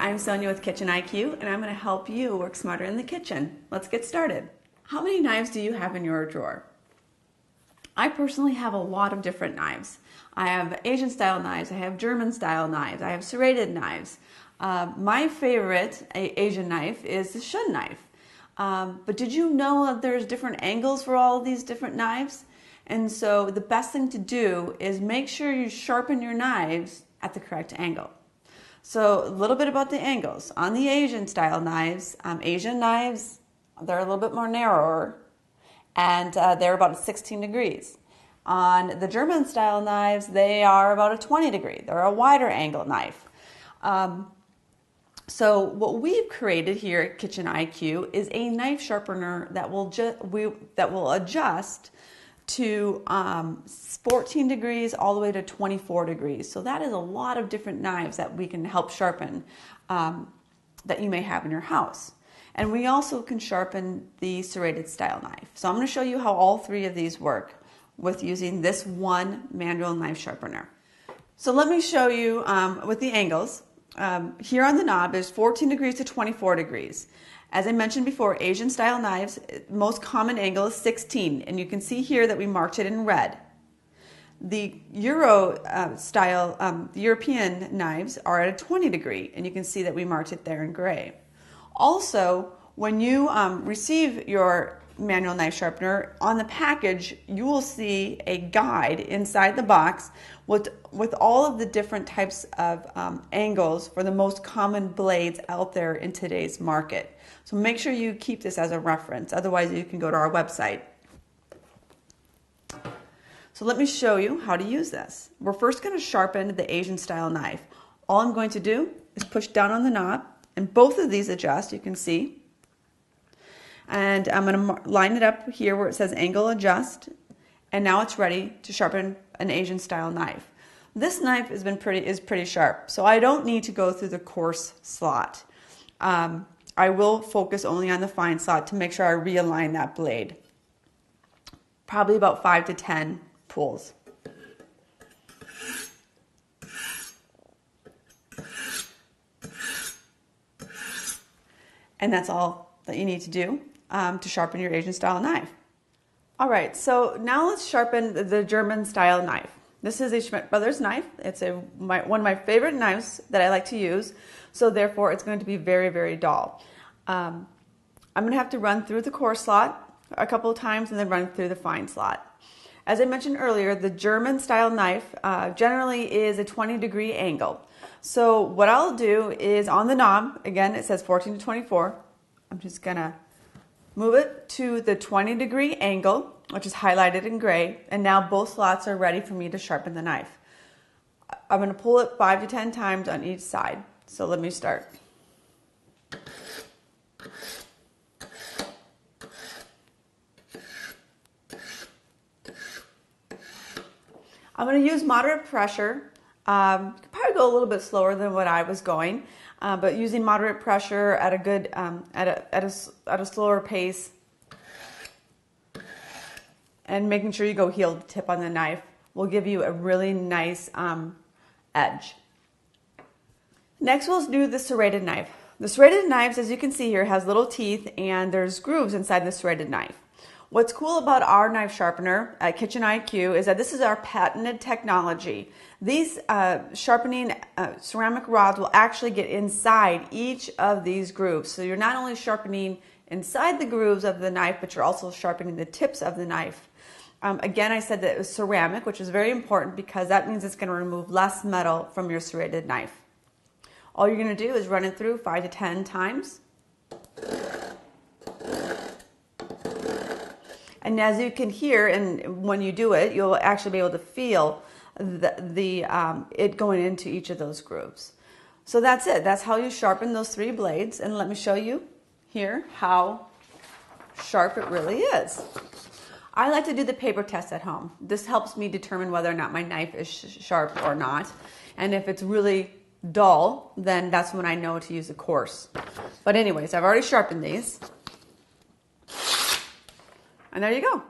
I'm Sonia with Kitchen IQ, and I'm going to help you work smarter in the kitchen. Let's get started. How many knives do you have in your drawer? I personally have a lot of different knives. I have Asian style knives, I have German style knives, I have serrated knives. My favorite Asian knife is the Shun knife. But did you know that there's different angles for all of these different knives? And so the best thing to do is make sure you sharpen your knives at the correct angle. So a little bit about the angles. On the Asian style knives, they're a little bit more narrower, and they're about 16 degrees. On the German style knives, they are about a 20 degree. They're a wider angle knife. So what we've created here at Kitchen IQ is a knife sharpener that will adjust to 14 degrees all the way to 24 degrees. So that is a lot of different knives that we can help sharpen that you may have in your house. And we also can sharpen the serrated style knife. So I'm going to show you how all three of these work with using this one manual knife sharpener. So let me show you with the angles. Here on the knob is 14 degrees to 24 degrees. As I mentioned before, Asian style knives, most common angle is 16, and you can see here that we marked it in red. The the European knives are at a 20 degree, and you can see that we marked it there in gray. Also, when you receive your manual knife sharpener, on the package you will see a guide inside the box with all of the different types of angles for the most common blades out there in today's market. So make sure you keep this as a reference, otherwise you can go to our website. So let me show you how to use this. We're first going to sharpen the Asian style knife. All I'm going to do is push down on the knob, and both of these adjust, you can see. And I'm going to line it up here where it says angle adjust, and now it's ready to sharpen an Asian style knife. This knife is pretty sharp, so I don't need to go through the coarse slot. I will focus only on the fine slot to make sure I realign that blade. Probably about 5 to 10 pulls. And that's all that you need to do to sharpen your Asian style knife. All right, so now let's sharpen the German style knife. This is a Schmidt Brothers knife. It's one of my favorite knives that I like to use, so therefore it's going to be very, very dull. I'm going to have to run through the coarse slot a couple of times and then run through the fine slot. As I mentioned earlier, the German style knife generally is a 20 degree angle. So what I'll do is on the knob, again it says 14 to 24, I'm just going to move it to the 20 degree angle, which is highlighted in gray, and now both slots are ready for me to sharpen the knife. I'm going to pull it 5 to 10 times on each side. So let me start. I'm going to use moderate pressure. You could probably go a little bit slower than what I was going, but using moderate pressure at a good, at a slower pace, and making sure you go heel to tip on the knife will give you a really nice edge. Next, we'll do the serrated knife. The serrated knives, as you can see here, has little teeth and there's grooves inside the serrated knife. What's cool about our knife sharpener at Kitchen IQ is that this is our patented technology. These sharpening ceramic rods will actually get inside each of these grooves. So you're not only sharpening inside the grooves of the knife, but you're also sharpening the tips of the knife. Again, I said that it was ceramic, which is very important because that means it's going to remove less metal from your serrated knife. All you're going to do is run it through 5 to 10 times. And as you can hear, and when you do it, you'll actually be able to feel it going into each of those grooves. So that's it. That's how you sharpen those 3 blades. And let me show you here how sharp it really is. I like to do the paper test at home. This helps me determine whether or not my knife is sharp or not. And if it's really dull, then that's when I know to use a coarse. But anyways, I've already sharpened these. And there you go.